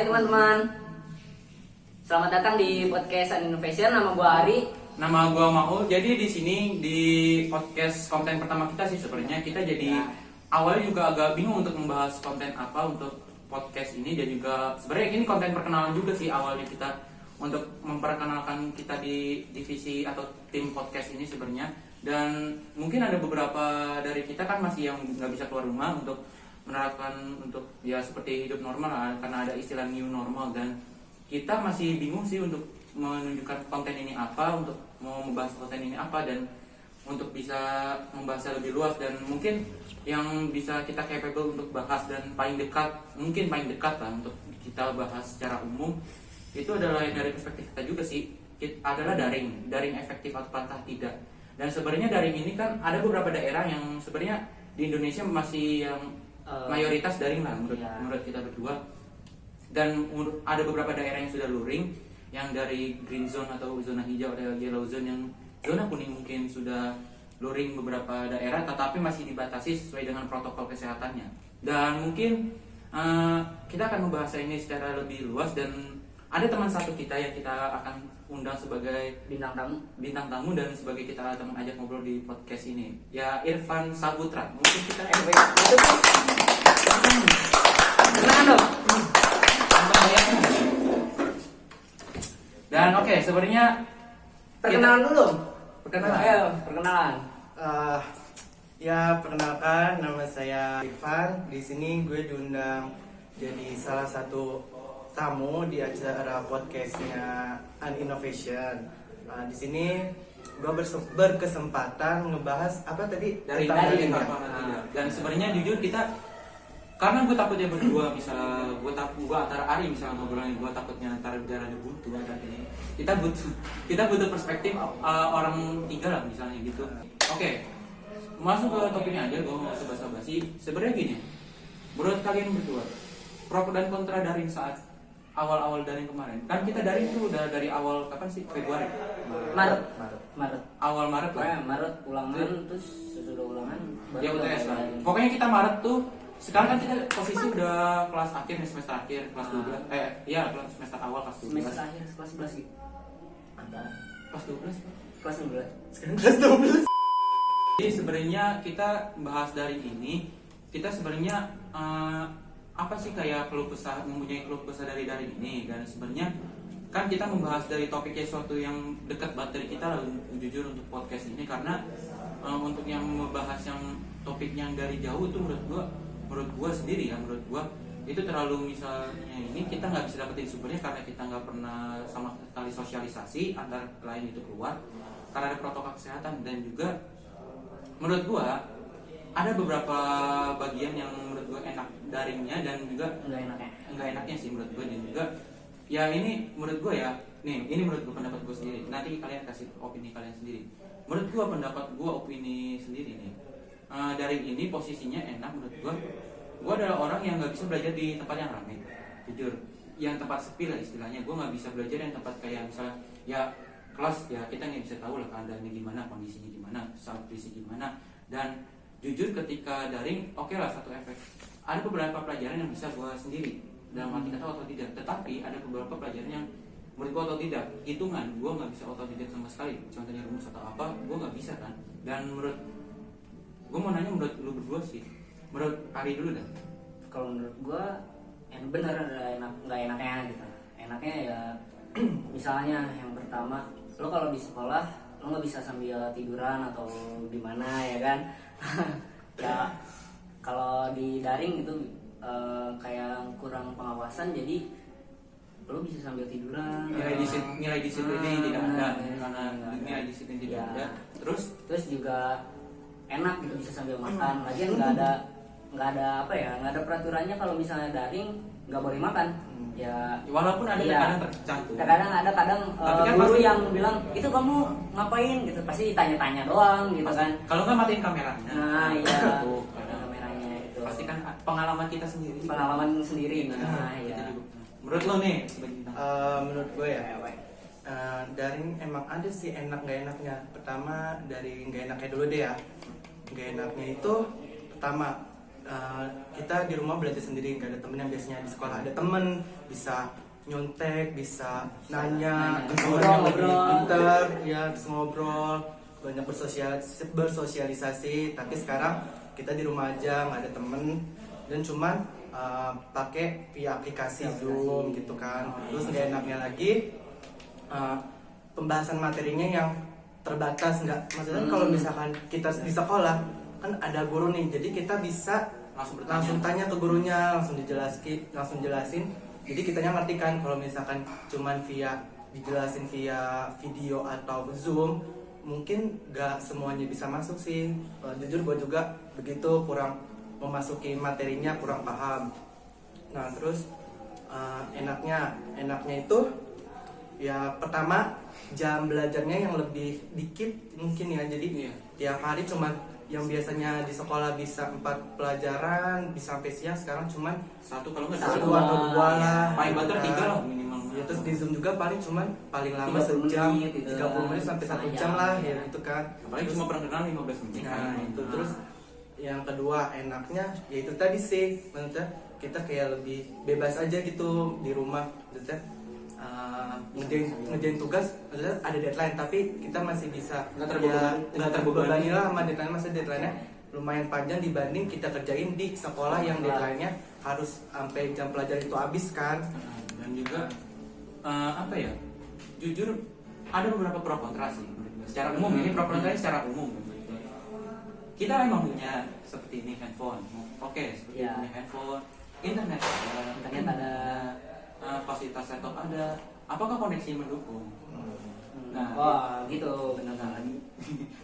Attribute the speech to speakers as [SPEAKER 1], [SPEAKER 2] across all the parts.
[SPEAKER 1] Hai teman-teman, selamat datang di podcast and Innovation. Nama gua Ari.
[SPEAKER 2] Nama gua Maul. Jadi di sini di podcast konten pertama kita sih sebenarnya kita jadi awalnya juga agak bingung untuk membahas konten apa untuk podcast ini, dan juga sebenarnya ini konten perkenalan juga sih awalnya kita untuk memperkenalkan kita di divisi atau tim podcast ini sebenarnya. Dan mungkin ada beberapa dari kita kan masih yang nggak bisa keluar rumah untuk menerapkan untuk ya seperti hidup normal lah, karena ada istilah new normal, dan kita masih bingung sih untuk menunjukkan konten ini apa, untuk mau membahas konten ini apa, dan untuk bisa membahasnya lebih luas, dan mungkin yang bisa kita capable untuk bahas dan paling dekat lah untuk kita bahas secara umum itu adalah dari perspektif kita juga sih, adalah daring efektif atau tidak. Dan sebenarnya daring ini kan ada beberapa daerah yang sebenarnya di Indonesia masih yang mayoritas daring lah menurut kita berdua, dan ada beberapa daerah yang sudah luring, yang dari green zone atau zona hijau, ada yellow zone, yang zona kuning mungkin sudah luring beberapa daerah, tetapi masih dibatasi sesuai dengan protokol kesehatannya. Dan mungkin kita akan membahas ini secara lebih luas, dan ada teman satu kita yang kita akan undang sebagai bintang tamu dan sebagai kita teman ajak ngobrol di podcast ini, ya Irfan Saputra. Mungkin kita dan oke, sebenarnya
[SPEAKER 1] Perkenalan dulu.
[SPEAKER 2] Perkenalan.
[SPEAKER 1] Perkenalan.
[SPEAKER 3] Ya, perkenalkan, nama saya Irfan. Di sini gue diundang jadi salah satu tamu di acara podcastnya An Innovation. Di sini gue berkesempatan ngebahas apa tadi?
[SPEAKER 2] dari
[SPEAKER 3] daring, ya?
[SPEAKER 2] Dan sebenarnya jujur kita, karena gue takutnya berdua, misalnya gue antara Ari misalnya ngobrolnya, gue takutnya antara darah buntu ada ini. Kita butuh perspektif orang tiga lah misalnya gitu. Oke, masuk ke topiknya aja, gue mau basa-basi. Sebenarnya gini, menurut kalian berdua, pro dan kontra daring saat awal-awal daring kemarin, kan kita daring tuh udah dari awal kapan sih? Februari?
[SPEAKER 1] Maret.
[SPEAKER 2] Awal Maret lah.
[SPEAKER 1] Maret ulangan, terus sesudah ulangan baru
[SPEAKER 2] Ya UTS lah.
[SPEAKER 1] daring.
[SPEAKER 2] Pokoknya kita Maret tuh, sekarang kan kita posisi udah kelas akhir, semester akhir, kelas 12. Kelas semester awal kelas 12.
[SPEAKER 1] Semester akhir kelas 11 gitu.
[SPEAKER 2] Kelas 12.
[SPEAKER 1] Kelas 11.
[SPEAKER 3] Sekarang kelas 12.
[SPEAKER 2] Jadi sebenarnya kita bahas dari ini, kita sebenarnya apa sih kayak mempunyai keluh kesah dari ini, dan sebenarnya kan kita membahas dari topiknya suatu yang dekat banget dari kita lah, jujur untuk podcast ini, karena untuk yang membahas yang topik yang dari jauh itu menurut gua sendiri ya, menurut gua itu terlalu, misalnya ini kita nggak bisa dapetin sumbernya karena kita nggak pernah sama sekali sosialisasi antara lain itu keluar karena ada protokol kesehatan. Dan juga menurut gua ada beberapa bagian yang menurut gue enak daringnya, dan juga nggak enaknya sih menurut gue. Dan juga ya ini menurut gue ya, ini menurut gue, pendapat gue sendiri, nanti kalian kasih opini kalian sendiri. Menurut gue, pendapat gue, opini sendiri nih, daring ini posisinya enak menurut gue adalah orang yang nggak bisa belajar di tempat yang ramai, jujur, yang tempat sepi lah istilahnya. Gue nggak bisa belajar yang tempat kayak misalnya ya kelas, ya kita nggak bisa tahu lah keadaannya gimana, kondisinya gimana, saat berisi gimana. Dan jujur ketika daring, oke lah, satu efek, ada beberapa pelajaran yang bisa gue sendiri dalam arti kata atau tidak, tetapi ada beberapa pelajaran yang menurut gue atau tidak, hitungan gue nggak bisa otodidak sama sekali, contohnya rumus atau apa gue nggak bisa kan. Dan menurut gue, mau nanya menurut lu berdua sih, menurut Ari dulu dah.
[SPEAKER 1] Kalau menurut gue yang bener ada nggak enaknya gitu. Enaknya ya misalnya yang pertama, lo kalau di sekolah lo nggak bisa sambil tiduran atau di mana ya kan. Ya kalau di daring itu kayak kurang pengawasan, jadi lo bisa sambil tiduran.
[SPEAKER 2] Nilai disiplin ini tidak ada, karena nilai disiplin tidak ada. Terus
[SPEAKER 1] juga enak gitu, bisa sambil makan. Lagian nggak ada peraturannya kalau misalnya daring nggak boleh makan. Ya
[SPEAKER 2] walaupun ada kadang tercantum.
[SPEAKER 1] Kadang
[SPEAKER 2] kan
[SPEAKER 1] guru
[SPEAKER 2] pasti,
[SPEAKER 1] yang bilang itu kamu ngapain gitu, pasti tanya-tanya doang gitu
[SPEAKER 2] pasti,
[SPEAKER 1] kan.
[SPEAKER 2] kalau nggak matiin kameranya.
[SPEAKER 1] Nah iya.
[SPEAKER 2] Tuh,
[SPEAKER 1] Kameranya itu.
[SPEAKER 2] pasti kan pengalaman kita sendiri.
[SPEAKER 1] Nah iya.
[SPEAKER 2] Menurut lo nih sebagai bintang.
[SPEAKER 3] Menurut gue ya, daring emang ada sih enak nggak enaknya. Pertama dari nggak enaknya dulu deh ya. Nggak enaknya itu pertama kita di rumah belajar sendiri, nggak ada temen yang biasanya di sekolah ada temen bisa nyontek, bisa nanya ke teman yang lebih pintar, ya bisa ngobrol, banyak bersosialisasi. Tapi sekarang kita di rumah aja, nggak ada temen dan cuman pakai via aplikasi Zoom gitu kan. Terus nggak enaknya lagi pembahasan materinya yang terbatas, nggak maksudnya kalau misalkan kita di sekolah kan ada guru nih, jadi kita bisa langsung tanya ke gurunya, langsung jelasin. Jadi kitanya ngerti kan. Kalau misalkan cuman dijelasin via video atau Zoom, mungkin nggak semuanya bisa masuk sih. Jujur gue juga begitu, kurang memasuki materinya, kurang paham. Nah terus enaknya itu ya pertama jam belajarnya yang lebih dikit mungkin ya. Jadi tiap hari cuman yang biasanya di sekolah bisa 4 pelajaran bisa sampai siang, sekarang cuman
[SPEAKER 2] satu kalau nggak
[SPEAKER 3] 1 atau 2 lah.
[SPEAKER 2] paling banter 3 lah minimal.
[SPEAKER 3] Ya, terus di Zoom juga paling lama sejam, 30 menit sampai 1 jam lah ya gitu kan.
[SPEAKER 2] Apalagi cuma perkenalan 15 menit.
[SPEAKER 3] Nah itu terus yang kedua enaknya yaitu tadi sih, maksudnya kita kayak lebih bebas aja gitu di rumah, maksudnya ngerjain tugas, maksudnya ada deadline tapi kita masih bisa nggak terbebani lah sama deadline. Masa deadline-nya lumayan panjang dibanding kita kerjain di sekolah yang deadline-nya harus sampai jam pelajaran itu habis kan.
[SPEAKER 2] Dan juga apa ya, jujur ada beberapa pro kontra sih secara umum. Ini pro kontra secara umum. Kita memang punya seperti ini handphone, seperti punya handphone, internet ada, fasilitas laptop ada. Apakah koneksi mendukung?
[SPEAKER 1] Nah, gitu benar kan.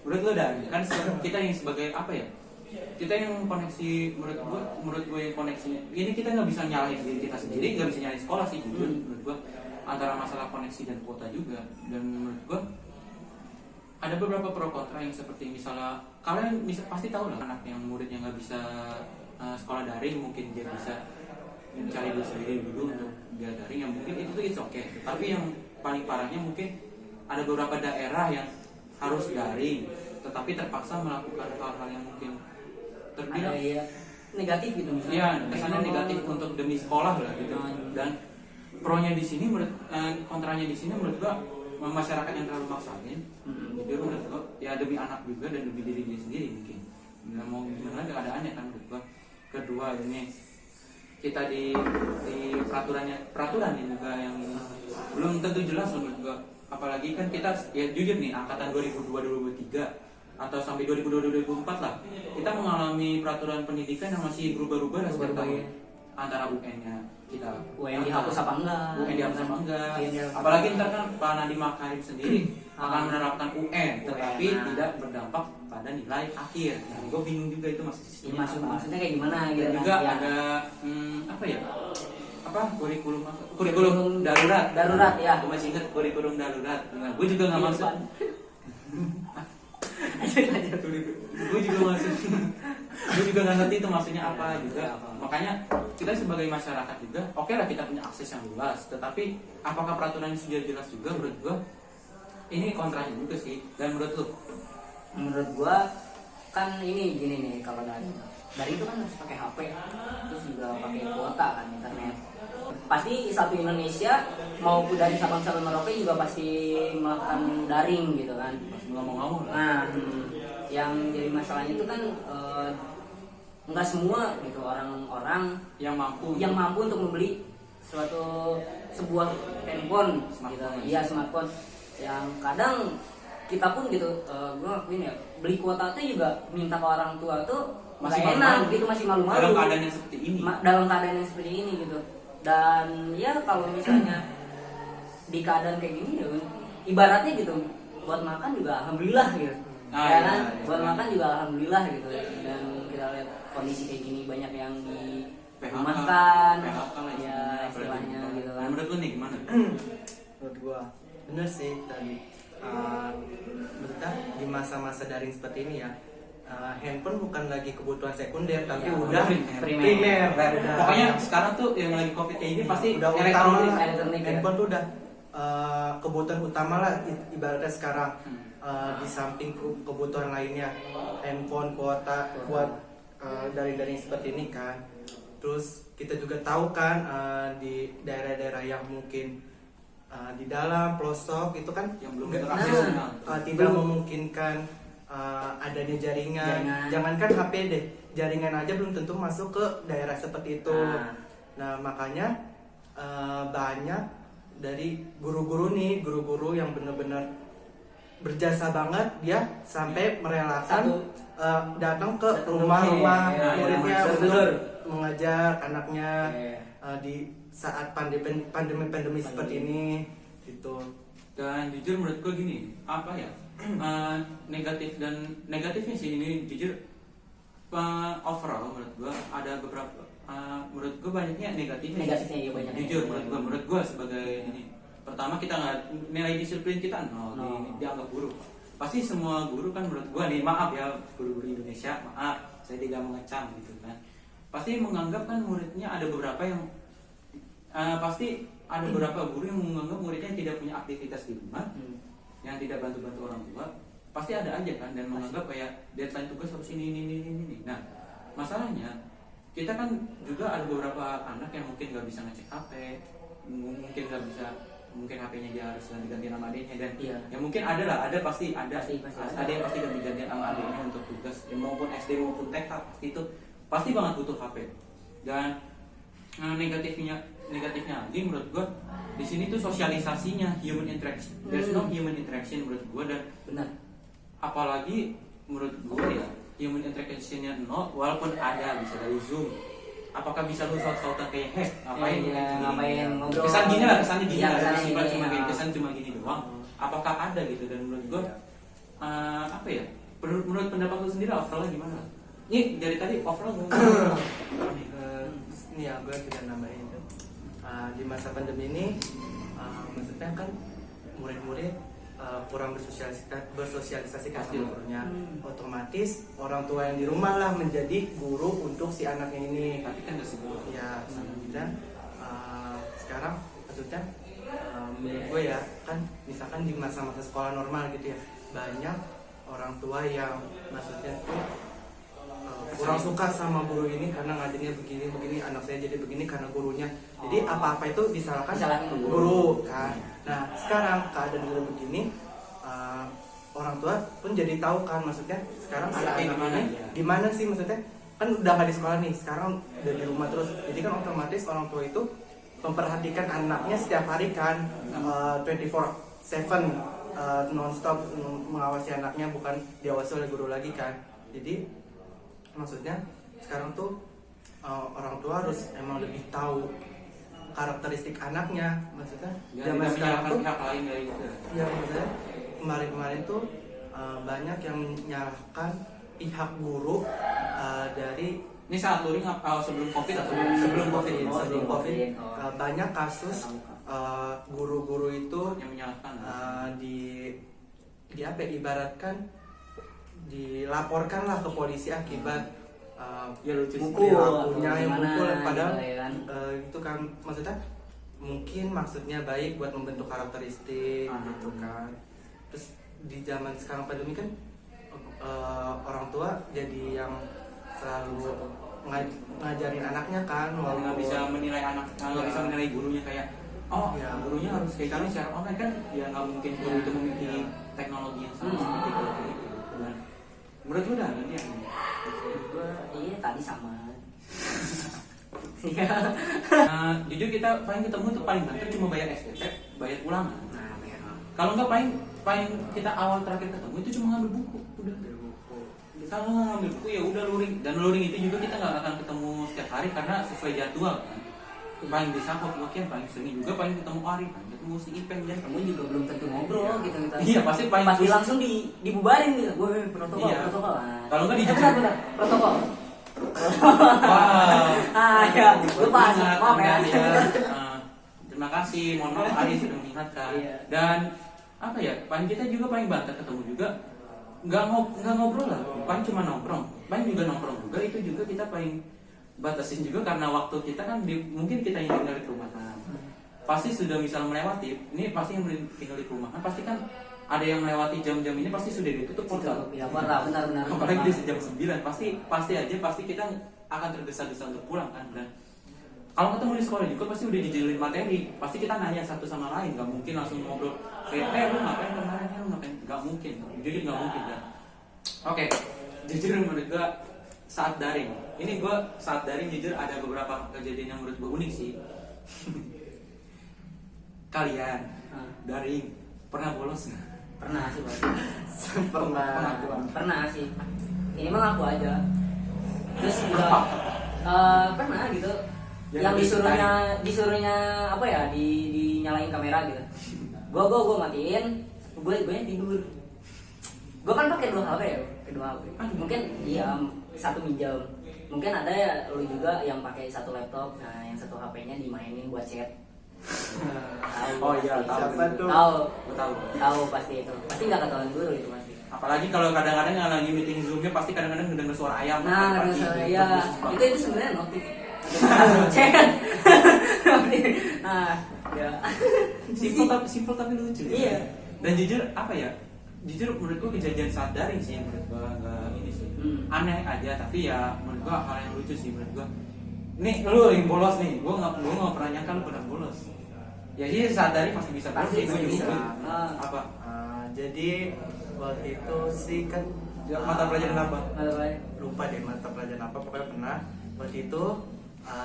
[SPEAKER 2] Menurut lo kan kita yang sebagai apa ya? Kita yang koneksi, menurut gue yang koneksinya ini kita nggak bisa nyalahin diri kita sendiri, nggak bisa nyalahin sekolah sih jujur. Menurut gue antara masalah koneksi dan kuota juga. Dan menurut gue ada beberapa pro kontra yang seperti misalnya kalian pasti tahu lah anak yang murid yang nggak bisa sekolah daring, mungkin dia bisa mencari duit sendiri dulu untuk dia daring, yang mungkin itu it's okay. Tapi yang paling parahnya mungkin ada beberapa daerah yang harus daring tetapi terpaksa melakukan hal-hal yang mungkin terbilang
[SPEAKER 1] negatif gitu misalnya.
[SPEAKER 2] Iya, kesannya negatif untuk demi sekolah lah gitu. Dan pronya di sini kontranya di sini menurut gua masyarakat yang terlalu maksain. Jadi menurut gua ya demi anak juga dan demi diri dia sendiri mungkin. Nggak mau gimana keadaannya kan menurut gua. Kedua ini kita di peraturan juga yang belum tentu jelas menurut gua. Apalagi kan kita ya jujur nih angkatan 2002-2003 atau sampai 2002-2004 lah, kita mengalami peraturan pendidikan yang masih berubah-ubah setiap tahun. Antara UN-nya kita
[SPEAKER 1] UN dihapus apa enggak?
[SPEAKER 2] UN dihapus apa enggak? Apalagi ntar kan Pak Nadiem Makarim sendiri akan menerapkan UN, tetapi tidak berdampak pada nilai akhir. Nah, gue bingung juga itu
[SPEAKER 1] maksudnya kayak gimana gitu.
[SPEAKER 2] Dan juga ada kurikulum darurat ya. Gue masih ingat kurikulum darurat. Nah, gue juga nggak masuk. gue juga nggak ngerti itu maksudnya apa juga. Makanya kita sebagai masyarakat juga oke lah kita punya akses yang luas, tetapi apakah peraturannya sudah jelas juga? Menurut gue ini kontranya juga sih. Dan
[SPEAKER 1] menurut gue kan ini gini nih, kalau dari itu kan harus pakai HP, terus juga pakai kuota kan internet. Pasti satu Indonesia mau dari Sabang sampai Merauke juga pasti melakukan daring gitu kan.
[SPEAKER 2] Nggak mau lah.
[SPEAKER 1] Nah, yang jadi masalahnya itu kan nggak semua gitu orang-orang
[SPEAKER 2] yang mampu
[SPEAKER 1] untuk membeli sebuah handphone gitu. Iya, smartphone. Yang kadang kita pun gitu, gue ngakuin ya, beli kuota tuh juga minta ke orang tua tuh
[SPEAKER 2] masih
[SPEAKER 1] gak enak gitu, masih malu-malu
[SPEAKER 2] dalam keadaan yang seperti ini.
[SPEAKER 1] Gitu. Dan ya kalau misalnya di keadaan kayak gini ya, ibaratnya gitu, buat makan juga alhamdulillah gitu. Buat makan juga alhamdulillah gitu. Dan kita lihat kondisi kayak gini banyak yang di rumahkan, ya istilahnya gitu kan.
[SPEAKER 2] Menurut lu nih gimana?
[SPEAKER 3] Menurut gua bener sih tadi. Maksudnya di masa-masa daring seperti ini ya, handphone bukan lagi kebutuhan sekunder tapi udah primer.
[SPEAKER 2] Pokoknya sekarang tuh yang lagi covid kayak gini pasti
[SPEAKER 3] udah
[SPEAKER 2] elektronik.
[SPEAKER 3] Handphone tuh udah kebutuhan utama lah ibaratnya sekarang. Di samping kebutuhan lainnya, handphone, kuota buat daring-daring seperti ini kan. Terus kita juga tahu kan di daerah-daerah yang mungkin di dalam pelosok itu kan
[SPEAKER 2] Yang belum
[SPEAKER 3] nggak-
[SPEAKER 2] teraksesimal.
[SPEAKER 3] tidak memungkinkan adanya jaringan. Jangankan HP deh, jaringan aja belum tentu masuk ke daerah seperti itu. Nah makanya banyak dari guru-guru yang benar-benar berjasa banget, dia sampai merelakan datang ke
[SPEAKER 1] Datang
[SPEAKER 3] rumah-rumah
[SPEAKER 1] ke
[SPEAKER 3] muridnya
[SPEAKER 1] iya,
[SPEAKER 3] untuk
[SPEAKER 1] bener.
[SPEAKER 3] mengajar anaknya
[SPEAKER 1] Iya.
[SPEAKER 3] di saat pandemi seperti ini gitu.
[SPEAKER 2] Dan jujur menurut gue gini, apa ya, negatifnya sih ini jujur, overall menurut gue ada beberapa, menurut gue banyaknya negatifnya.
[SPEAKER 1] Negatifnya ya banyak.
[SPEAKER 2] Jujur menurut gue sebagai ini, pertama kita nggak, nilai disiplin kita nol, dianggap buruk. Pasti semua guru kan menurut gue nih, maaf ya guru-guru Indonesia, maaf saya tidak mengecam gitu kan, pasti menganggap kan muridnya ada beberapa yang pasti ada beberapa guru yang menganggap muridnya tidak punya aktivitas di rumah, yang tidak bantu-bantu orang tua, pasti ada aja kan, dan menganggap kayak deadline tugas harus ini. Nah masalahnya kita kan juga ada beberapa anak yang mungkin nggak bisa ngecek HP, mungkin nggak bisa, mungkin HP-nya dia harus ganti nama adiknya, dan ya mungkin ada pasti ada yang pasti ganti nama adiknya untuk tugas, ya, maupun SD maupun TK pasti banget butuh HP. Dan negatifnya lagi menurut gua di sini tuh sosialisasinya, human interaction, there's no human interaction menurut gua. Dan
[SPEAKER 1] Benar.
[SPEAKER 2] apalagi menurut gua ya human interactionnya nol, walaupun ada bisa dari Zoom. Apakah bisa lu saut-sautan kayak ngapain
[SPEAKER 1] ngapain ngobrol,
[SPEAKER 2] kesannya gini
[SPEAKER 1] ya,
[SPEAKER 2] lah,
[SPEAKER 1] kesannya
[SPEAKER 2] cuma
[SPEAKER 1] gini,
[SPEAKER 2] kesan cuma gini doang. Apakah ada gitu? Dan menurut gua apa ya, menurut pendapat lu sendiri overall gimana? Ini dari tadi overall
[SPEAKER 3] Ini ya gue tidak nambahin tuh. Di masa pandemi ini maksudnya kan murid-murid kurang bersosialisasi kan sama gurunya. Otomatis orang tua yang di rumah lah menjadi guru untuk si anaknya ini.
[SPEAKER 2] tapi kan gak semua.
[SPEAKER 3] Ya sama kita sekarang maksudnya menurut gue ya kan, misalkan di masa-masa sekolah normal gitu ya, banyak orang tua yang maksudnya tuh kurang suka sama guru ini karena ngajarnya begini, anak saya jadi begini karena gurunya. Jadi apa-apa itu disalahkan guru kan. Nah sekarang keadaan udah begini, orang tua pun jadi tahu kan, maksudnya sekarang anak ini gimana sih, maksudnya kan udah nggak di sekolah nih, sekarang udah di rumah terus. Jadi kan otomatis orang tua itu memperhatikan anaknya setiap hari kan, 24/7 non-stop mengawasi anaknya, bukan diawasi oleh guru lagi kan. Jadi maksudnya sekarang tuh orang tua harus emang lebih tahu karakteristik anaknya, maksudnya zaman sekarang tuh
[SPEAKER 2] pihak lain dari itu.
[SPEAKER 3] ya maksudnya kemarin tuh banyak yang menyalahkan pihak guru dari
[SPEAKER 2] Ini saat luring sebelum covid atau sebelum covid?
[SPEAKER 3] Banyak kasus guru-guru itu
[SPEAKER 2] yang menyalahkan
[SPEAKER 3] di apa ya, ibaratkan dilaporkanlah ke polisi akibat
[SPEAKER 2] ya lucu sih.
[SPEAKER 3] perilakunya yang mukul, padahal
[SPEAKER 1] gitu, kan?
[SPEAKER 3] itu kan maksudnya mungkin maksudnya baik buat membentuk karakteristik gitu kan. Terus di zaman sekarang pandemi kan orang tua jadi yang selalu ngajarin anaknya kan,
[SPEAKER 2] nggak bisa menilai anak, nggak bisa menilai gurunya kayak gurunya harus kayak gini secara online kan, ya nggak mungkin guru itu memiliki teknologi yang sama seperti itu. Dan menurut lu dah nanti yang
[SPEAKER 1] Iya tadi sama.
[SPEAKER 2] jujur kita paling ketemu tuh paling banter cuma bayar SPP, bayar ulangan.
[SPEAKER 1] Nah, ya.
[SPEAKER 2] Kalau nggak paling kita awal terakhir ketemu itu cuma ngambil buku, udah. Kalau ngambil buku ya udah luring, dan luring itu juga kita nggak akan ketemu setiap hari karena sesuai jadwal kan. Paling bisa hoki-hokian, paling sering juga paling ketemu Ari, paling ketemu si Ipeng dan
[SPEAKER 1] Kamu juga belum tentu ngobrol gitu kita.
[SPEAKER 2] Iya pasti paling
[SPEAKER 1] Pasti langsung dibubarin gitu. Gue protokol.
[SPEAKER 2] Iya.
[SPEAKER 1] Protokol.
[SPEAKER 2] Kalau nggak dijujur.
[SPEAKER 1] Bentar. Protokol.
[SPEAKER 2] Wah.
[SPEAKER 1] Ya, lupa. Maaf ya.
[SPEAKER 2] Terima kasih, mohon maaf Ari sudah mengingatkan.
[SPEAKER 1] Iya.
[SPEAKER 2] Dan apa ya, paling kita juga paling banter ketemu juga nggak ngobrol lah, paling cuma nongkrong, paling juga nongkrong juga, itu juga kita paling batasin juga karena waktu kita kan mungkin kita yang tinggal di perumahan, pasti sudah misal melewati, ini pasti yang tinggal di perumahan pasti kan ada yang melewati jam-jam ini pasti sudah ditutup portal.
[SPEAKER 1] Ya parah, benar-benar.
[SPEAKER 2] Apalagi di jam 9 pasti kita akan tergesa-gesa untuk pulang kan. Dan kalau ketemu di sekolah juga pasti udah dijelin materi, pasti kita nanya satu sama lain, nggak mungkin langsung ngobrol kayak lu ngapain kemarin, lu ngapain, nggak mungkin, jujur nggak mungkin kan. Oke, jujur menurut gua saat daring, ini gua saat daring jujur ada beberapa kejadian yang menurut gua unik sih. Kalian daring pernah bolos nggak?
[SPEAKER 1] Pernah sih Bang.
[SPEAKER 3] Pernah.
[SPEAKER 1] Sih. Ini mah ngaku aja. Terus juga pernah gitu. Yang disuruhnya apa ya, dinyalain kamera gitu. Gua matiin, gue tidur. Gua kan pakai 2 HP ya, Mungkin iya satu minjam. Mungkin ada ya lu juga yang pakai satu laptop, nah yang satu HP-nya dimainin buat chat.
[SPEAKER 2] Oh iya,
[SPEAKER 1] Tahu pasti itu. Pasti nggak ketahuan guru itu pasti.
[SPEAKER 2] Apalagi kalau kadang-kadang yang lagi meeting zoomnya pasti kadang-kadang ngedenger suara ayam.
[SPEAKER 1] Nah, itu sebenarnya notif. Nah, ya.
[SPEAKER 2] Simple tapi lucu.
[SPEAKER 1] Iya.
[SPEAKER 2] Dan jujur apa ya? Jujur menurut gua kejadian saat daring sih menurut gua nggak ini sih. Aneh aja tapi ya menurut gua hal yang lucu sih menurut gua. Nih lu yang bolos nih, gua nggak pernah nyangka lu pernah bolos. Ya sih saat daring pasti bisa bolos.
[SPEAKER 1] Pasti
[SPEAKER 2] Gua
[SPEAKER 1] bisa.
[SPEAKER 2] juga. Apa?
[SPEAKER 3] Jadi waktu itu sih kan
[SPEAKER 2] Mata pelajaran apa?
[SPEAKER 3] lupa deh mata pelajaran apa, pokoknya pernah waktu itu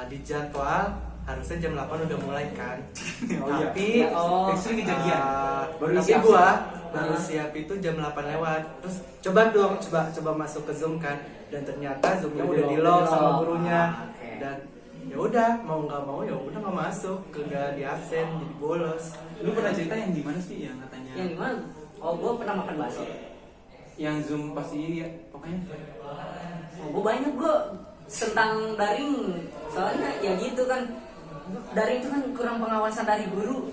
[SPEAKER 3] di jadwal harusnya jam 8 udah mulai kan.
[SPEAKER 2] Oh iya.
[SPEAKER 3] Tapi
[SPEAKER 2] sering kejadian. Baru
[SPEAKER 3] tapi
[SPEAKER 2] siap.
[SPEAKER 3] gua baru siap itu jam 8 lewat. Terus coba masuk ke Zoom kan, dan ternyata Zoomnya udah di lock sama gurunya. Dan ya udah mau nggak mau ya udah nggak masuk, nggak di absen, jadi bolos.
[SPEAKER 2] Lu pernah cerita yang gimana sih yang katanya?
[SPEAKER 1] Yang gimana? Oh, gue pernah makan bakso.
[SPEAKER 2] Yang Zoom pasti ya, pokoknya.
[SPEAKER 1] Gue banyak tentang daring, soalnya ya gitu kan, daring itu kan kurang pengawasan dari guru,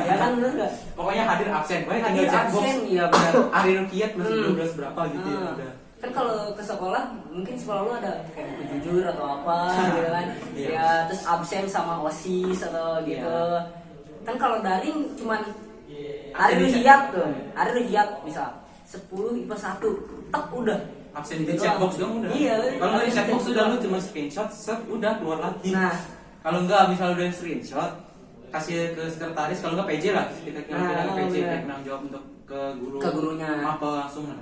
[SPEAKER 1] ya kan bener nggak?
[SPEAKER 2] Pokoknya hadir absen,
[SPEAKER 1] Hadir
[SPEAKER 2] tinggal checkbox.
[SPEAKER 1] absen, iya benar.
[SPEAKER 2] Ari Rukiat plus 12 berapa gitu ya udah.
[SPEAKER 1] Kan kalau ke sekolah mungkin sekolah lu ada kayak buku jujur atau apa gitu kan.
[SPEAKER 2] Iya.
[SPEAKER 1] Ya terus absen sama OSIS atau gitu.
[SPEAKER 2] Iya.
[SPEAKER 1] Kan kalau daring cuman
[SPEAKER 2] Absen
[SPEAKER 1] hari
[SPEAKER 2] bisa.
[SPEAKER 1] lihat tuh, hari lihat misal 10 IPA 1, tek udah.
[SPEAKER 2] Absen di checkbox dong udah.
[SPEAKER 1] Iya.
[SPEAKER 2] Kalau nggak di checkbox udah lu cuma screenshot, set udah keluar lagi.
[SPEAKER 1] Nah,
[SPEAKER 2] Kalau nggak misal udah screenshot, kasih ke sekretaris, kalau nggak PJ lah, kita ke PJ,
[SPEAKER 1] iya.
[SPEAKER 2] penanggung jawab untuk ke guru.
[SPEAKER 1] Ke gurunya.
[SPEAKER 2] Apa langsung lah.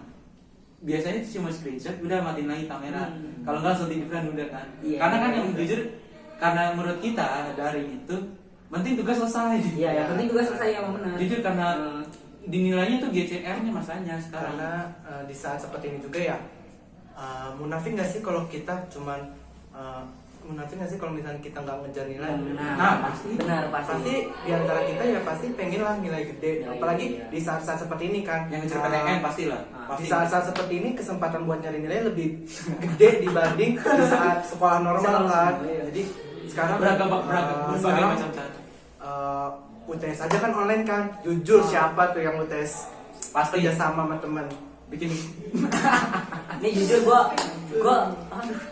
[SPEAKER 2] Biasanya cuma screenshot, udah matiin lagi kamera. Kalau nggak langsung tidurkan udah kan.
[SPEAKER 1] Iya,
[SPEAKER 2] Karena kan
[SPEAKER 1] iya.
[SPEAKER 2] yang jujur, karena menurut kita daring itu penting tugas selesai.
[SPEAKER 1] iya yang penting juga selesai yang benar.
[SPEAKER 2] Jujur karena dinilainya tuh GCR-nya masanya sekarang.
[SPEAKER 3] Karena di saat seperti ini juga ya, munafik nggak sih kalau kita cuman munafik nggak sih kalau misalnya kita nggak ngejar nilai?
[SPEAKER 2] Nah, pasti.
[SPEAKER 1] Benar
[SPEAKER 3] Pasti di antara kita ya pasti pengen lah nilai gede,
[SPEAKER 1] Ya,
[SPEAKER 3] apalagi
[SPEAKER 1] iya.
[SPEAKER 3] di saat-saat seperti ini kan.
[SPEAKER 2] Yang ngejar PTN pastilah.
[SPEAKER 3] Di saat-saat seperti ini kesempatan buat nyari nilai lebih gede dibanding di saat sekolah normal kan.
[SPEAKER 1] Iya.
[SPEAKER 3] Jadi sekarang
[SPEAKER 2] berbagai
[SPEAKER 3] sekarang,
[SPEAKER 2] macam cara.
[SPEAKER 3] UTS aja kan online kan. Jujur siapa tuh yang UTS
[SPEAKER 2] Pasti.
[SPEAKER 3] kerja sama teman?
[SPEAKER 2] Bikin
[SPEAKER 1] Ini jujur gua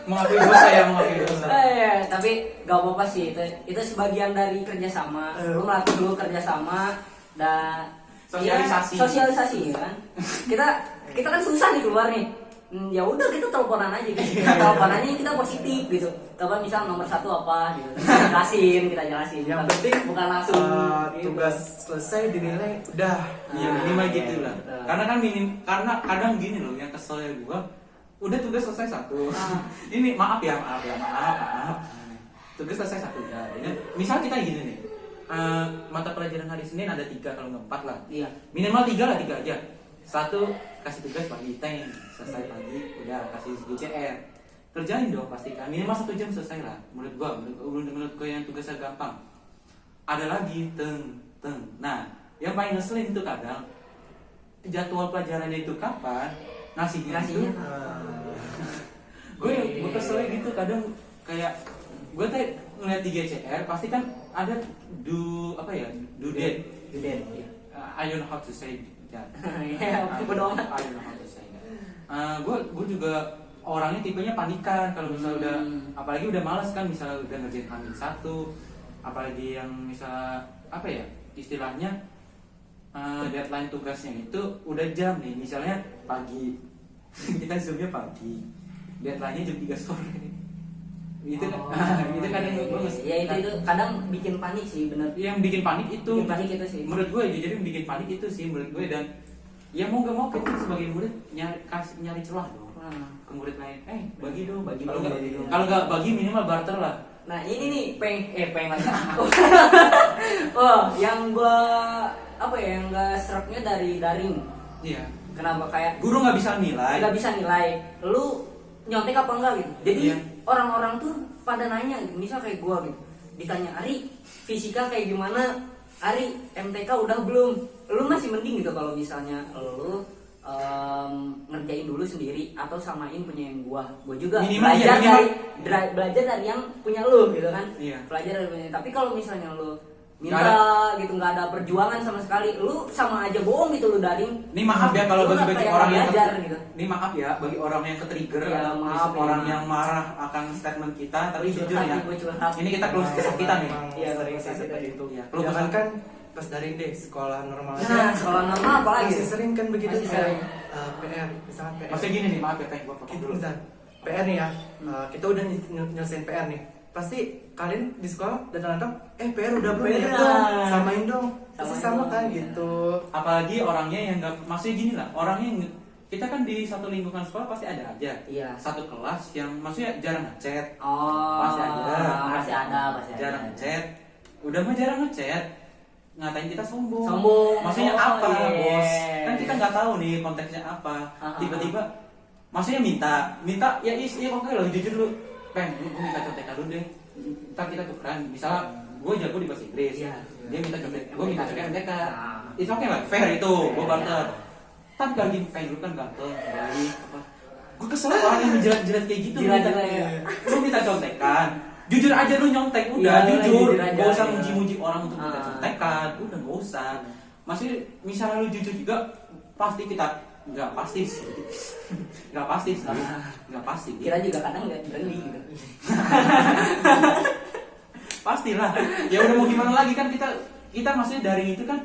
[SPEAKER 2] mengakui dosa ya, mengakui dosa.
[SPEAKER 1] tapi gak apa-apa sih, itu sebagian dari kerjasama. Lu melatih dulu kerjasama dan
[SPEAKER 2] Sosialisasi.
[SPEAKER 1] ya, sosialisasi kan. Kita kan susah nih keluar nih. Ya udah kita teleponan aja gitu. Teleponannya kita positif gitu. Telepon misal nomor 1 apa gitu. Kita jelasin.
[SPEAKER 3] Yang penting
[SPEAKER 1] bukan langsung gitu.
[SPEAKER 3] tugas selesai dinilai udah.
[SPEAKER 2] Iya minimal
[SPEAKER 1] iya,
[SPEAKER 2] gitu lah.
[SPEAKER 1] betul.
[SPEAKER 2] Karena kan karena kadang gini loh yang keselnya gua udah tugas selesai 1. Ini maaf. Tugas selesai 1 ya. Misal kita gini nih. Mata pelajaran hari Senin ada 3 kalau nggak 4 lah.
[SPEAKER 1] Iya.
[SPEAKER 2] Minimal 3 aja. 1 kasih tugas pagi, selesai pagi, udah kasih GCR. Kerjain dong pastikan minimal 1 jam selesai lah. Menurut gua yang tugasnya gampang. Ada lagi Nah, yang paling ngeselin itu kadang jadwal pelajarannya itu kapan, nasinya itu. Gue keselnya gitu kadang kayak gue teh ngeliat di GCR pasti kan ada due date. I don't know how to say that.
[SPEAKER 1] Iya, bodo amat.
[SPEAKER 2] I don't know how to say that. Gue juga orangnya tipenya panikan kalau misalnya udah, apalagi udah malas kan, misalnya udah ngerjain Hamil 1, apalagi yang misalnya istilahnya deadline tugasnya itu udah jam nih, misalnya pagi. Kita zoomnya pagi, deadline-nya jam 3 sore. Itu itu kadang bagus.
[SPEAKER 1] Ya itu kadang bikin panik sih, bener.
[SPEAKER 2] Yang bikin panik itu,
[SPEAKER 1] Bikin panik itu sih.
[SPEAKER 2] menurut gue jujur yang bikin panik itu sih menurut gue. Dan ya mau gak mau kita sebagai murid nyari celah dong ke murid lain. Bagi dong,
[SPEAKER 1] Bagi
[SPEAKER 2] kalau
[SPEAKER 1] dong,
[SPEAKER 2] nggak
[SPEAKER 1] bagi dong.
[SPEAKER 2] kalau nggak bagi minimal barter lah.
[SPEAKER 1] Nah ini nih peng lagi. Oh, yang gua apa ya, yang gak seraknya dari daring.
[SPEAKER 2] Iya.
[SPEAKER 1] Kenapa kayak
[SPEAKER 2] Guru nggak bisa nilai.
[SPEAKER 1] nggak bisa nilai lu nyontek apa enggak gitu. Jadi
[SPEAKER 2] Iya.
[SPEAKER 1] orang-orang tuh pada nanya gitu. Misal kayak gua gitu, ditanya Ari fisika kayak gimana, Ari MTK udah belum. Lu masih mending gitu kalau misalnya lu ngerjain dulu sendiri atau samain punya yang gua juga
[SPEAKER 2] Minimal
[SPEAKER 1] belajar
[SPEAKER 2] ya,
[SPEAKER 1] belajar dari yang punya lu gitu kan.
[SPEAKER 2] Iya.
[SPEAKER 1] Belajar dari punya. Tapi kalau misalnya lu minta gitu, nggak ada perjuangan sama sekali, lu sama aja bohong gitu lu daring.
[SPEAKER 2] Ini maaf ya kalau
[SPEAKER 1] Lu nggak
[SPEAKER 2] bagi
[SPEAKER 1] kayak
[SPEAKER 2] orang yang
[SPEAKER 1] belajar gitu.
[SPEAKER 2] ini maaf ya bagi orang yang ke-trigger
[SPEAKER 1] Iya,
[SPEAKER 2] atau
[SPEAKER 1] maaf,
[SPEAKER 2] orang
[SPEAKER 1] ini.
[SPEAKER 2] yang marah akan statement kita, tapi
[SPEAKER 1] Gua
[SPEAKER 2] jujur
[SPEAKER 1] curhat
[SPEAKER 2] ya.
[SPEAKER 1] nih, gua curhat.
[SPEAKER 2] Ini kita close kesakitan nih.
[SPEAKER 3] Emang
[SPEAKER 1] Iya,
[SPEAKER 3] sering sih
[SPEAKER 1] kesakitan.
[SPEAKER 3] seperti itu.
[SPEAKER 2] Iya,
[SPEAKER 3] Jangan kan pas dari deh sekolah normal
[SPEAKER 1] Nah, sekolah normal apalagi
[SPEAKER 3] masih sering kan begitu.
[SPEAKER 1] Masih
[SPEAKER 3] kayak,
[SPEAKER 1] sering.
[SPEAKER 3] PR misalkan PR.
[SPEAKER 2] Maksudnya gini nih, maaf ya, kayak gua potong
[SPEAKER 3] Gitu,
[SPEAKER 2] dulu.
[SPEAKER 3] bentar. PR nih ya, kita udah nyelesain PR nih. Pasti kalian di sekolah datang-datang, PR udah belum?
[SPEAKER 1] PR.
[SPEAKER 3] Ya dong, samain dong. Pasti
[SPEAKER 1] Samain
[SPEAKER 3] sama
[SPEAKER 1] dong,
[SPEAKER 3] kan
[SPEAKER 1] iya.
[SPEAKER 3] gitu.
[SPEAKER 2] Apalagi orangnya yang nggak, maksudnya gini lah, orangnya yang kita kan di satu lingkungan sekolah pasti ada aja.
[SPEAKER 1] Iya.
[SPEAKER 2] Satu kelas yang maksudnya jarang ngechat,
[SPEAKER 1] Oh,
[SPEAKER 2] pasti ada.
[SPEAKER 1] pasti ada.
[SPEAKER 2] jarang ngechat. Udah mah jarang ngechat, ngatain kita sombong.
[SPEAKER 1] Sombong.
[SPEAKER 2] Maksudnya
[SPEAKER 1] Oh,
[SPEAKER 2] apa,
[SPEAKER 1] yes.
[SPEAKER 2] bos? Kan kita nggak tahu nih konteksnya apa. Tiba-tiba, maksudnya minta ya oke lah, jujur lu, gue minta contekan lu deh. Ntar kita tukeran. Misalnya gue jago di bahasa Inggris,
[SPEAKER 1] Iya.
[SPEAKER 2] dia minta contek, gue minta contekan MTK.
[SPEAKER 1] Nah.
[SPEAKER 2] Itu oke lah, fair itu, gue
[SPEAKER 1] Fair,
[SPEAKER 2] barter.
[SPEAKER 1] ya.
[SPEAKER 2] Tapi kalau di kayak lu kan ganteng, baik, apa? Gue kesel orang yang menjilat-jilat kayak gitu.
[SPEAKER 1] Jilat-jilat, ya.
[SPEAKER 2] Lu minta contekan, jujur aja lu nyontek, udah
[SPEAKER 1] Iya,
[SPEAKER 2] jujur,
[SPEAKER 1] jujur aja,
[SPEAKER 2] gak usah
[SPEAKER 1] iya.
[SPEAKER 2] muji-muji orang untuk minta
[SPEAKER 1] Ah.
[SPEAKER 2] contekan, udah gak usah. Masih misalnya lu jujur juga, pasti kita nggak pasti sih, nggak pasti sih, nggak pasti.
[SPEAKER 1] Kita juga kadang nggak berani gitu.
[SPEAKER 2] Pastilah. Ya udah mau gimana lagi kan kita maksudnya dari itu kan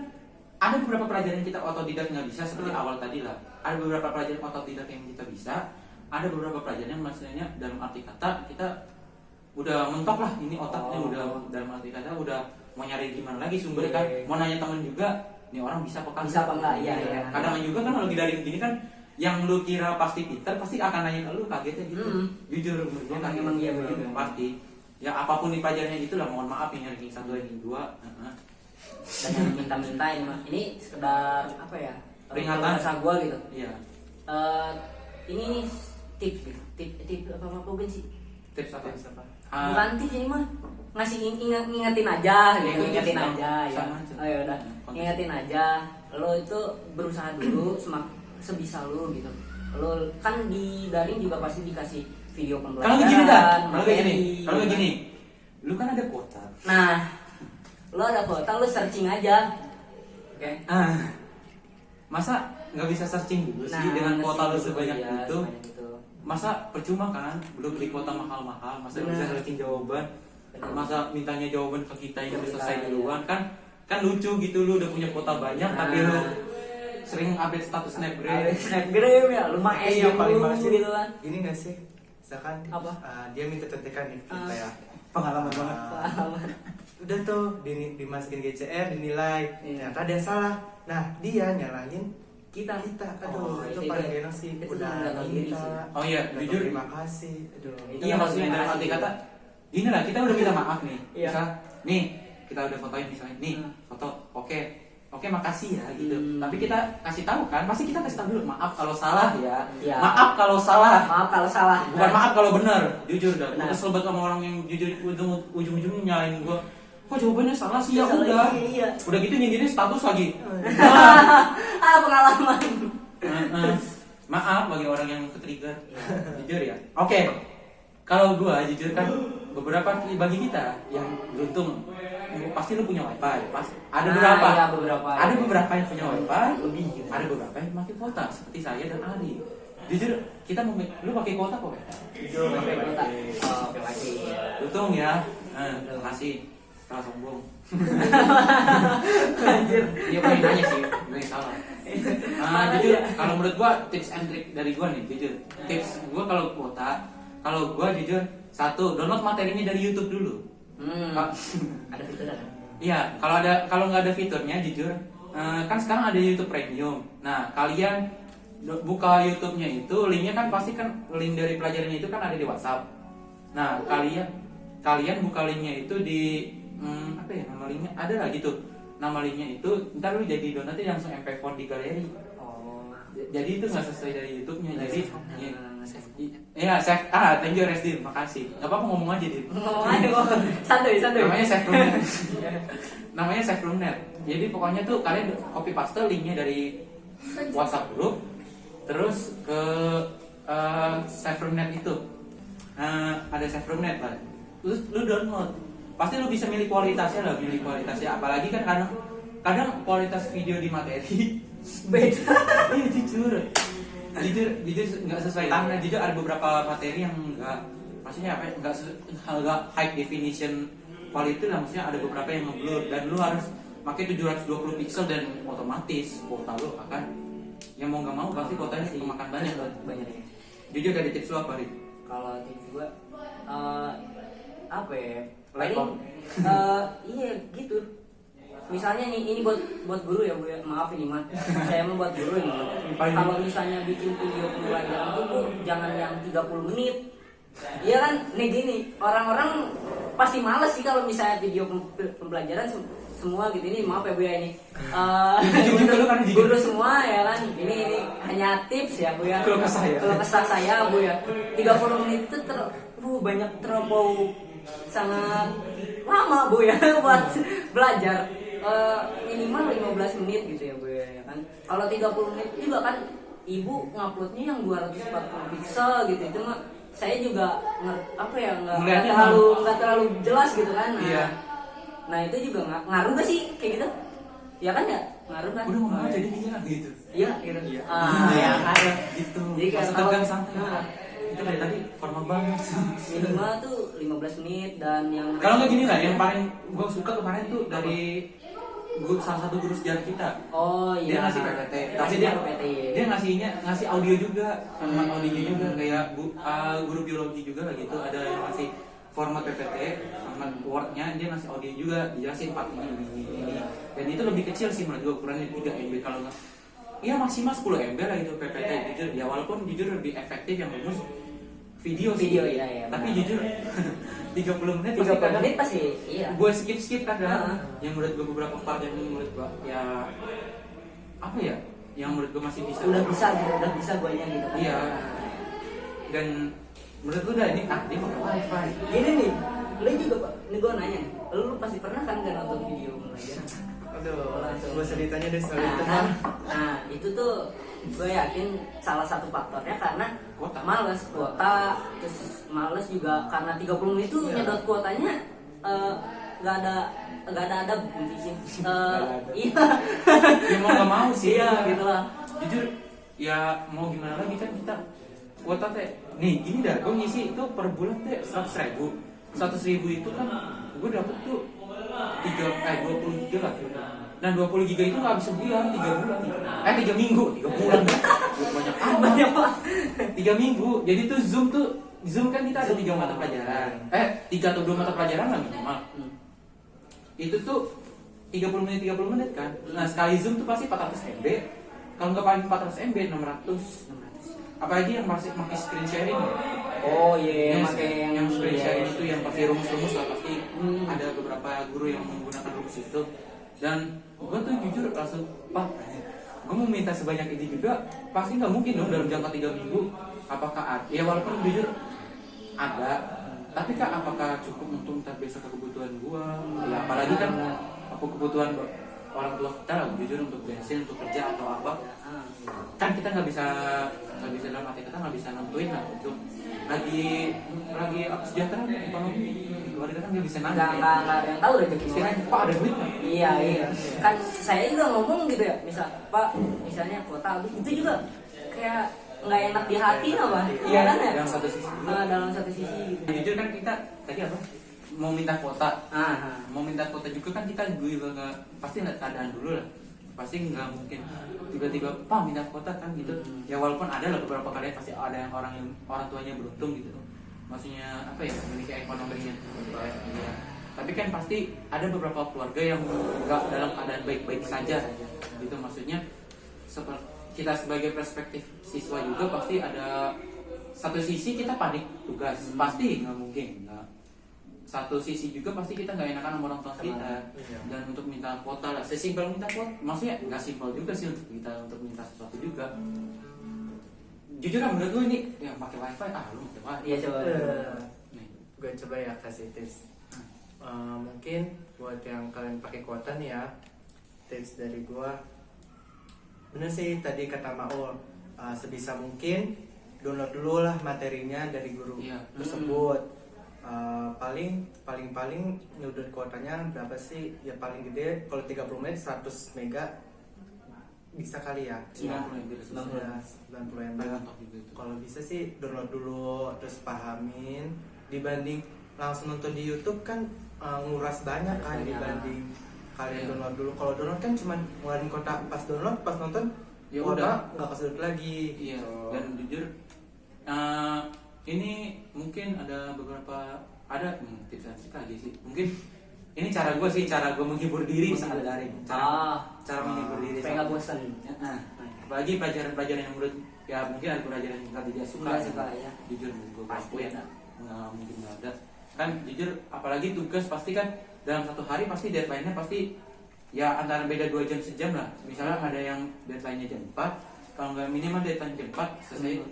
[SPEAKER 2] ada beberapa pelajaran yang kita otodidak nggak bisa seperti awal tadi lah. Ada beberapa pelajaran otodidak yang kita bisa. Ada beberapa pelajaran yang maksudnya dalam arti kata kita udah mentok lah, ini otaknya udah dalam arti kata udah mau nyari gimana lagi sumbernya kan, mau nanya temen juga, nih orang bisa apa kagak?
[SPEAKER 1] Bisa apa enggak? Iya, iya.
[SPEAKER 2] Kadang juga kan kalau dari begini kan yang lu kira pasti pintar pasti akan nanya ke lu, kagetnya gitu. Jujur menurut gua kaget.
[SPEAKER 1] Emang iya begitu.
[SPEAKER 2] Pasti. Ya apapun nih pelajarannya itulah, mohon maaf yang ranking 1 ranking 2.
[SPEAKER 1] Dan yang minta-minta ini mah, ini sekedar apa ya?
[SPEAKER 2] Peringatan.
[SPEAKER 1] Rasa gua gitu.
[SPEAKER 2] Iya.
[SPEAKER 1] Ini nih tips gitu. Tips apa bukan sih?
[SPEAKER 2] Tips apa?
[SPEAKER 1] Bukan tips ini mah, ngasih ngingetin aja gitu,
[SPEAKER 2] Itu
[SPEAKER 1] ngingetin
[SPEAKER 2] tips
[SPEAKER 1] aja
[SPEAKER 2] dong.
[SPEAKER 1] ya.
[SPEAKER 2] Sama aja.
[SPEAKER 1] Oh ya udah, ngingetin aja. Lo itu berusaha dulu sebisa lo gitu. Lo kan di daring juga pasti dikasih video
[SPEAKER 2] Kalau
[SPEAKER 1] pembelajaran,
[SPEAKER 2] begini dah, kalau
[SPEAKER 1] materi,
[SPEAKER 2] begini, kalau
[SPEAKER 1] gitu kan.
[SPEAKER 2] begini, lu kan ada kuota.
[SPEAKER 1] Nah, lo ada kuota, lo searching aja. Oke.
[SPEAKER 2] Masa nggak bisa searching dulu sih
[SPEAKER 1] Nah,
[SPEAKER 2] dengan kuota lu
[SPEAKER 1] searching
[SPEAKER 2] sebanyak
[SPEAKER 1] dulu, ya,
[SPEAKER 2] itu?
[SPEAKER 1] sebanyak itu.
[SPEAKER 2] Masa percuma kan, belum beli kuota mahal-mahal, masa
[SPEAKER 1] Benar.
[SPEAKER 2] bisa searching jawaban?
[SPEAKER 1] Benar.
[SPEAKER 2] Masa mintanya jawaban ke kita yang
[SPEAKER 1] Ke
[SPEAKER 2] udah
[SPEAKER 1] kita,
[SPEAKER 2] selesai
[SPEAKER 1] iya.
[SPEAKER 2] duluan kan lucu gitu, lu udah punya kuota banyak tapi lu
[SPEAKER 1] Nah.
[SPEAKER 2] sering update status snapgram.
[SPEAKER 1] Snapgram ya, lu mah
[SPEAKER 3] Iya,
[SPEAKER 1] SD
[SPEAKER 3] paling
[SPEAKER 1] dulu
[SPEAKER 3] masuk
[SPEAKER 1] gitu kan.
[SPEAKER 3] Ini nggak sih? Misalkan
[SPEAKER 1] Apa?
[SPEAKER 3] dia minta contekan nih kita
[SPEAKER 1] Ah.
[SPEAKER 3] ya.
[SPEAKER 2] Pengalaman banget.
[SPEAKER 1] Pengalaman.
[SPEAKER 3] Udah tuh dimasukin GCR, dinilai.
[SPEAKER 1] Iya.
[SPEAKER 3] Ternyata ada yang salah. Nah, dia nyalahin
[SPEAKER 1] Kita.
[SPEAKER 3] Aduh,
[SPEAKER 1] Oh,
[SPEAKER 3] itu
[SPEAKER 1] itu-
[SPEAKER 3] paling enak sih.
[SPEAKER 1] itu
[SPEAKER 3] Udah
[SPEAKER 1] menjaga diri
[SPEAKER 3] minta.
[SPEAKER 1] sih.
[SPEAKER 2] Oh iya,
[SPEAKER 3] Udah
[SPEAKER 2] jujur.
[SPEAKER 3] terima kasih. Aduh.
[SPEAKER 1] Itu
[SPEAKER 2] Iya maksudnya
[SPEAKER 1] terima
[SPEAKER 2] dalam
[SPEAKER 1] kasih
[SPEAKER 2] arti
[SPEAKER 1] juga.
[SPEAKER 2] kata gini lah, kita udah minta maaf nih.
[SPEAKER 1] Iya.
[SPEAKER 2] Misal nih kita udah fotoin misalnya nih
[SPEAKER 1] Hmm.
[SPEAKER 2] foto oke makasih ya gitu.
[SPEAKER 1] Hmm.
[SPEAKER 2] Tapi kita kasih tahu kan, pasti kita kasih tahu dulu maaf kalau salah ya.
[SPEAKER 1] Iya.
[SPEAKER 2] Maaf kalau salah.
[SPEAKER 1] Maaf kalau salah.
[SPEAKER 2] Bukan maaf kalau benar. Jujur dah.
[SPEAKER 1] Benar.
[SPEAKER 2] Gue kesel banget sama orang yang jujur ujung-ujungnya nyalain gua. Kok jawabannya salah sih ya
[SPEAKER 1] Salah,
[SPEAKER 2] udah.
[SPEAKER 1] iya.
[SPEAKER 2] Udah gitu nyindirin status lagi.
[SPEAKER 1] Pengalaman.
[SPEAKER 2] Maaf bagi orang yang ke-trigger.
[SPEAKER 1] Iya.
[SPEAKER 2] Jujur ya. Oke. Kalau gua jujur kan beberapa bagi kita yang beruntung pasti lu punya wifi. Pasti ada
[SPEAKER 1] Nah,
[SPEAKER 2] beberapa.
[SPEAKER 1] iya, beberapa.
[SPEAKER 2] Ada beberapa yang punya wifi.
[SPEAKER 1] Lebih gitu.
[SPEAKER 2] Ada beberapa yang pakai kuota seperti saya dan Ali. Jujur kita mau lu pakai kuota kok?
[SPEAKER 1] Jujur pakai kuota. Oh, pakai.
[SPEAKER 2] Untung ya. Makasih. Salah sombong.
[SPEAKER 1] Anjir.
[SPEAKER 2] Dia pengen nanya sih. Jujur, kalau menurut gua tips and trick dari gua nih, jujur. Tips gua kalau kuota, kalau gua jujur, satu, download materinya dari YouTube dulu.
[SPEAKER 1] Ada fiturnya kan?
[SPEAKER 2] Iya, kalau nggak ada fiturnya, jujur, kan sekarang ada YouTube Premium. Nah, kalian buka YouTube-nya itu, linknya kan pasti kan link dari pelajarannya itu kan ada di WhatsApp. Nah, kalian buka linknya itu di apa ya nama linknya? Ada lah gitu. Nama linknya itu, ntar lu jadi downloadnya langsung MP4 di galeri.
[SPEAKER 1] Oh.
[SPEAKER 2] Jadi itu nggak sesuai dari YouTube-nya. Jadi
[SPEAKER 1] Iya.
[SPEAKER 2] save. Thank you Resdi, makasih. Gak apa-apa ngomong aja Dir.
[SPEAKER 1] Ngomong aja kok. Santuy.
[SPEAKER 2] Namanya save roomnet. Namanya save roomnet. Jadi pokoknya tuh kalian copy paste linknya dari WhatsApp group, terus ke save roomnet itu. Ada save roomnet lah. Terus lu download. Pasti lu bisa milih kualitasnya. Apalagi kan kadang kualitas video di materi
[SPEAKER 1] Beda.
[SPEAKER 2] iya jujur nggak sesuai tangan. Jujur ada beberapa materi yang nggak, maksudnya apa ya, nggak high definition quality lah, maksudnya ada beberapa yang ngeblur dan lu harus pakai 720 pixel dan otomatis kuota lu akan yang mau nggak mau pasti kuotanya kemakan banyak.
[SPEAKER 1] Ya.
[SPEAKER 2] Jujur dari tips lu apa Rik?
[SPEAKER 1] Kalau tips gua apa ya?
[SPEAKER 2] Lekor.
[SPEAKER 1] Iya gitu. Misalnya nih ini buat guru ya Bu ya. Maaf ini mah. Saya mau buat guru ini. Kalau misalnya bikin video pembelajaran tuh Bu, jangan yang 30 menit. Iya kan? Nih gini, orang-orang pasti males sih kalau misalnya video pembelajaran semua gitu. Ini maaf ya Bu ya ini. Guru semua ya kan. Ini hanya tips ya Bu ya. Kalau kesah saya Bu ya. 30 menit itu banyak terlalu sangat lama Bu ya buat belajar. Minimal 15 menit gitu ya Bu ya kan. Kalau 30 menit juga kan ibu nguploadnya yang 240 pixel gitu, itu mah saya juga nggak terlalu jelas gitu kan. Nah itu juga ngaruh gak sih kayak gitu? Ya kan ya ngaruh kan.
[SPEAKER 2] Udah ngomong aja dia gitu.
[SPEAKER 1] Iya gitu.
[SPEAKER 2] Ya ada gitu.
[SPEAKER 1] Jadi
[SPEAKER 2] kalau santai. Itu dari tadi formal banget.
[SPEAKER 1] Minimal tuh 15 menit dan yang
[SPEAKER 2] kalau nggak gini lah, yang paling gue suka kemarin tuh dari salah satu guru sejarah kita.
[SPEAKER 1] Oh iya.
[SPEAKER 2] Dia ngasih PPT, tapi dia ngasih audio juga, format audionya juga kayak guru biologi juga lah gitu. Ada yang ngasih format PPT, format Word-nya, dia ngasih audio juga, dijelasin part ini. Dan itu lebih kecil sih menurut gue, ukurannya 3 MB kalau nggak. Iya maksimal 10 MB lah itu PPT jujur. Ya walaupun jujur lebih efektif yang bagus video
[SPEAKER 1] ya.
[SPEAKER 2] Tapi jujur 30 menit
[SPEAKER 1] pasti iya.
[SPEAKER 2] Gue skip kadang. Yang menurut gue beberapa part yang menurut gue ya apa ya, yang menurut gue masih bisa.
[SPEAKER 1] Udah bisa gue nya gitu kan.
[SPEAKER 2] Iya. Dan menurut gue ini pakai wifi.
[SPEAKER 1] Gini nih, lu juga Pak. Ini gue nanya, lu pasti pernah kan nonton video pembelajaran?
[SPEAKER 3] Aduh, gue ditanya deh soal itu kan.
[SPEAKER 1] Nah itu tuh gue yakin salah satu faktornya karena males kuota, terus males juga karena 30 menit tuh nyedot kuotanya nggak ada intinya. Iya.
[SPEAKER 2] Ya mau nggak mau sih.
[SPEAKER 1] Iya gitu lah.
[SPEAKER 2] Jujur ya mau gimana lagi kan kita kuota teh. Nih gini dah, gue ngisi itu per bulan teh 100.000. 100.000 itu kan gue dapet tuh 20 giga lah. Nah 20 giga itu nggak bisa bulan, 3 bulan. 3 minggu, 3 bulan. Banyak banget. 3 minggu. Jadi tuh Zoom kan kita ada 3 mata pelajaran. 3 atau 2 mata pelajaran lah minimal. Itu tuh 30 menit kan. Nah sekali Zoom tuh pasti 400 MB. Kalau nggak paling 400 MB 600. Apalagi yang masih pakai screen sharing.
[SPEAKER 1] Oh iya,
[SPEAKER 2] yang screen sharing itu yang pasti rumus-rumus lah pasti. Ada beberapa guru yang menggunakan rumus itu. Dan gue tuh jujur langsung, Pak, gue mau minta sebanyak ini juga, pasti nggak mungkin dong dalam jangka 3 minggu. Apakah ada? Ya walaupun jujur ada, tapi Kak, apakah cukup untuk terbiasa kebutuhan gue? Ya apalagi kan apa kebutuhan orang tua kita lah, jujur untuk bensin, untuk kerja atau apa? Kan kita nggak bisa dalam hati kita nggak bisa nentuin lah untuk lagi sejahtera ekonomi. Keluarga kan nggak bisa nanya.
[SPEAKER 1] Nggak ada yang tahu rezeki
[SPEAKER 2] Kira Pak ada duit nggak?
[SPEAKER 1] Iya. Kan saya juga ngomong gitu ya, Pak, misalnya kuota habis itu juga kayak nggak enak di hati Pak. Iya kan ya?
[SPEAKER 2] Dalam satu sisi.
[SPEAKER 1] Dalam satu sisi gitu.
[SPEAKER 2] Jujur kan kita tadi apa? Mau minta kuota. Mau minta kuota juga kan kita juga nggak pasti lihat keadaan dulu lah. pasti nggak mungkin tiba-tiba Pak minta kuota kan gitu. Ya walaupun ada lah beberapa kali pasti ada yang orang tuanya beruntung gitu, maksudnya apa ya, memiliki ekonominya baik, ya. Tapi kan pasti ada beberapa keluarga yang nggak dalam keadaan baik-baik saja gitu. Maksudnya seperti kita sebagai perspektif siswa juga pasti ada satu sisi kita panik tugas, pasti nggak mungkin nggak. Satu sisi juga pasti kita nggak enakan sama orang tua kita, dan untuk minta kuota lah, sesimpel minta kuota, maksudnya nggak simpel juga sih untuk kita untuk minta sesuatu juga. Jujur lah menurut lu ini yang pakai wifi, lu pakai wifi.
[SPEAKER 1] Iya coba.
[SPEAKER 2] Nih.
[SPEAKER 3] Gue coba ya kasih tips. Mungkin buat yang kalian pakai kuota nih ya, tips dari gue, bener sih tadi kata Maul, sebisa mungkin download dulu lah materinya dari guru tersebut. Paling nyedot kuotanya berapa sih? Ya paling gede kalau 30 menit 100 mega bisa kali ya.
[SPEAKER 2] 90
[SPEAKER 3] MB. Kalau bisa sih download dulu terus pahamin, dibanding langsung nonton di YouTube kan nguras banyak kan dibanding kalian download dulu. Kalau download kan cuman ngeluarin kuota pas download, pas nonton
[SPEAKER 2] ya
[SPEAKER 3] kuota
[SPEAKER 2] udah
[SPEAKER 3] nggak kesedot lagi.
[SPEAKER 2] Iya.
[SPEAKER 3] Gitu.
[SPEAKER 2] Dan jujur ini mungkin ada beberapa tips dan trik lagi sih. Mungkin ini cara gue menghibur diri saat daring. Cara menghibur diri
[SPEAKER 1] Supaya nggak bosan.
[SPEAKER 2] Apalagi pelajaran yang menurut ya mungkin ada pelajaran yang kita tidak suka.
[SPEAKER 1] Ya.
[SPEAKER 2] Jujur gue
[SPEAKER 1] Pasti
[SPEAKER 2] akuin
[SPEAKER 1] ada.
[SPEAKER 2] nggak mungkin nggak ada. Kan jujur apalagi tugas pasti kan dalam satu hari pasti deadline-nya pasti ya antara beda 2 jam sejam lah. Misalnya ada yang deadline-nya jam 4, kalau nggak minimal deadline jam 4 selesai.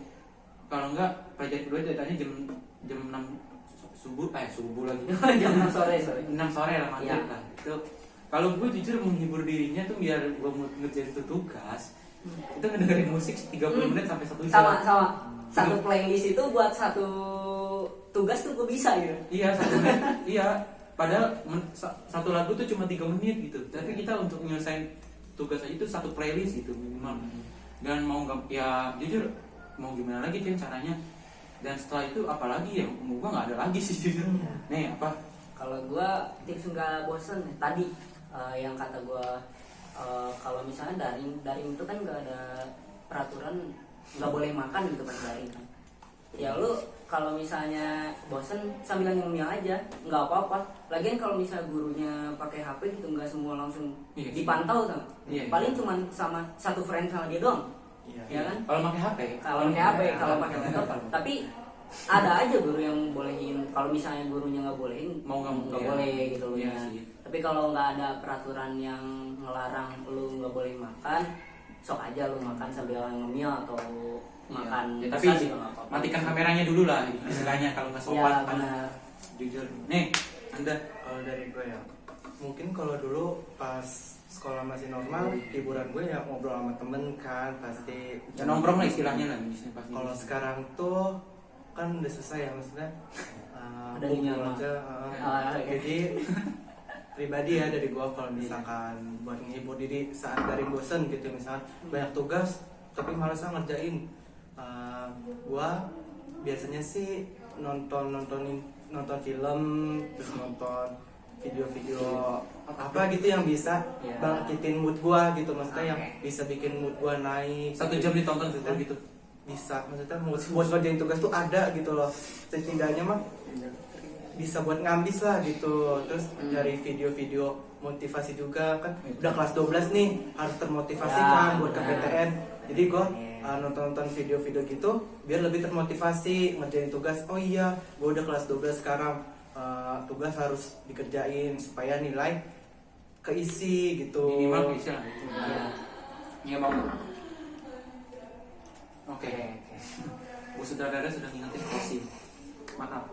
[SPEAKER 2] Kalau nggak pelajaran kedua deadline-nya jam 6 subuh lagi.
[SPEAKER 1] Jam 6 sore.
[SPEAKER 2] 6 sore lah maghrib lah. Itu kalau gue jujur menghibur dirinya tuh biar gue ngerjain itu tugas. Itu ngedengerin musik 30 menit sampai 1 jam.
[SPEAKER 1] Sama. Satu playlist itu buat satu tugas tuh gue bisa gitu.
[SPEAKER 2] Iya, 1 menit. Iya. Padahal satu lagu tuh cuma 3 menit gitu. Tapi kita untuk nyelesain tugas aja itu satu playlist gitu minimal. Dan mau nggak ya jujur mau gimana lagi kan caranya. Dan setelah itu apalagi ya gue nggak ada lagi sih jujur. Nih apa?
[SPEAKER 1] Kalau gue tips nggak bosen tadi yang kata gue kalau misalnya daring itu kan nggak ada peraturan nggak boleh makan gitu pas daring kan. Ya lu kalau misalnya bosen sambil nyemil aja nggak apa-apa. Lagian kalau misalnya gurunya pakai HP gitu nggak semua langsung dipantau tuh. Paling cuma sama satu friend sama dia doang. Ya kan?
[SPEAKER 2] Kalau pakai HP,
[SPEAKER 1] kalau pakai laptop. Tapi ada aja guru yang bolehin. Kalau misalnya gurunya nggak bolehin, nggak boleh gitu loh ya. Tapi kalau nggak ada peraturan yang ngelarang lu nggak boleh makan, sok aja lu makan sambil ngemil atau makan.
[SPEAKER 2] Ya, tapi matikan kameranya dulu lah istilahnya kalau nggak sopan.
[SPEAKER 1] Benar.
[SPEAKER 2] Jujur. Nih, Anda
[SPEAKER 3] Kalau dari gue ya, mungkin kalau dulu pas sekolah masih normal, hiburan gue ya ngobrol sama temen kan pasti.
[SPEAKER 2] Ya, nongkrong lah istilahnya lah.
[SPEAKER 3] Kalau sekarang tuh kan udah selesai ya maksudnya.
[SPEAKER 1] Ada nyaman.
[SPEAKER 3] Jadi pribadi ya dari gue kalau misalkan buat menghibur diri saat dari bosen gitu misalkan banyak tugas tapi malas ngerjain, gue biasanya sih nonton film terus nonton video-video apa gitu yang bisa bangkitin mood gue gitu maksudnya yang bisa bikin mood gue naik.
[SPEAKER 2] 1 jam ditonton gitu
[SPEAKER 3] bisa maksudnya buat ngerjain tugas tuh ada gitu loh, setidaknya mah bisa buat ngambis lah gitu. Terus dari video-video motivasi juga kan udah kelas 12 nih harus termotivasi kan buat KPTN. Jadi gue nonton video-video gitu biar lebih termotivasi ngerjain tugas. Oh iya, gue udah kelas 12 sekarang, tugas harus dikerjain supaya nilai keisi gitu.
[SPEAKER 2] Minimal keisi lah. Iya mau. Oke. Bu saudara sudah ngingetin keisi. Maaf.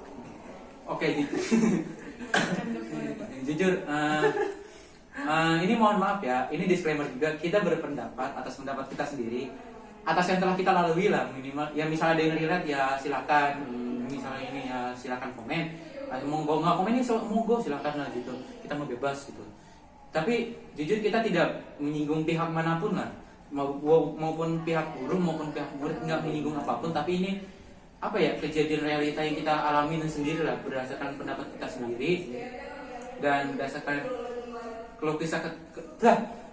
[SPEAKER 2] Oke. Jujur, ini mohon maaf ya. Ini disclaimer juga. Kita berpendapat atas pendapat kita sendiri, atas yang telah kita lalui lah minimal. Ya misalnya ada yang relate ya silakan. Misalnya ini ya silakan komen. Monggo nggak komen ini monggo silakan lah gitu. Kita mau bebas gitu. Tapi jujur kita tidak menyinggung pihak manapun lah. Maupun pihak guru maupun pihak murid, nggak menyinggung apapun. Tapi ini apa ya, kejadian realita yang kita alami sendiri lah berdasarkan pendapat kita sendiri dan berdasarkan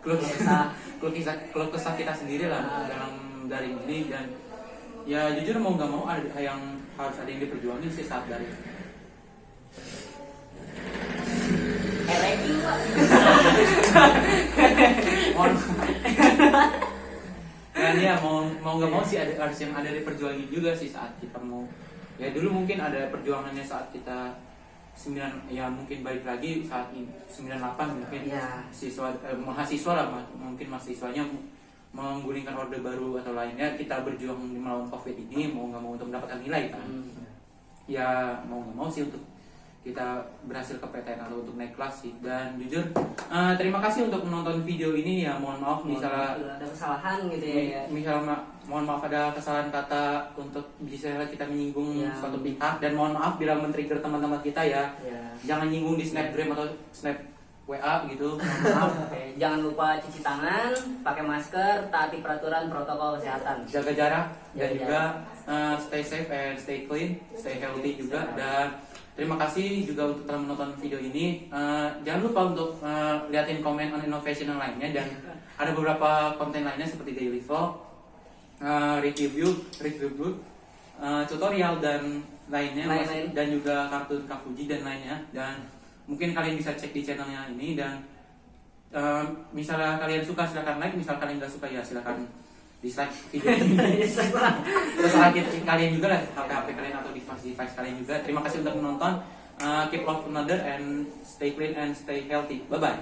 [SPEAKER 2] keluh kesah kita sendiri lah dalam daring ini. Dan ya jujur mau nggak mau ada yang harus ada yang diperjuangin sih saat daring.
[SPEAKER 1] Ranking Pak.
[SPEAKER 2] Dan ya mau nggak mau sih harus yang ada diperjuangin juga sih saat kita mau. Ya dulu mungkin ada perjuangannya saat kita 9 ya mungkin balik lagi saat 98 mungkin
[SPEAKER 1] Ya.
[SPEAKER 2] mahasiswa lah mungkin mahasiswanya menggulingkan orde baru atau lainnya, kita berjuang melawan COVID ini mau nggak mau untuk mendapatkan nilai kan. Ya mau nggak mau sih untuk kita berhasil ke PTN atau untuk naik kelas sih. Dan jujur terima kasih untuk menonton video ini ya. Mohon maaf misalnya
[SPEAKER 1] ada kesalahan gitu ya.
[SPEAKER 2] mohon maaf ada kesalahan kata untuk bisa kita menyinggung
[SPEAKER 1] Ya.
[SPEAKER 2] suatu pihak, dan mohon maaf bila men-trigger teman-teman kita ya.
[SPEAKER 1] Ya.
[SPEAKER 2] Jangan nyinggung di snapgram atau snap WA gitu.
[SPEAKER 1] Maaf. Oke. Jangan lupa cuci tangan, pakai masker, taati peraturan protokol kesehatan.
[SPEAKER 2] Jaga jarak dan
[SPEAKER 1] Jaga
[SPEAKER 2] juga stay safe and stay clean, stay healthy juga. Dan terima kasih juga untuk telah menonton video ini. Jangan lupa untuk liatin komen on innovation yang lainnya, dan ada beberapa konten lainnya seperti daily vlog, review book, tutorial dan lainnya,
[SPEAKER 1] Lain-lain.
[SPEAKER 2] dan juga kartun Kafuji dan lainnya. Dan mungkin kalian bisa cek di channelnya ini. Dan misalnya kalian suka silakan like, misalnya kalian nggak suka ya silakan dislike video ini. Terserah kalian juga lah, HP kalian atau device kalian juga. Terima kasih untuk menonton. Keep love one another and stay clean and stay healthy. Bye bye.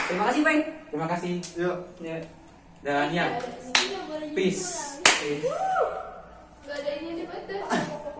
[SPEAKER 1] Terima kasih, Pak.
[SPEAKER 2] Terima kasih.
[SPEAKER 3] Yuk.
[SPEAKER 1] Ya.
[SPEAKER 2] Dan ya, peace.
[SPEAKER 4] Gak ada ini di batas.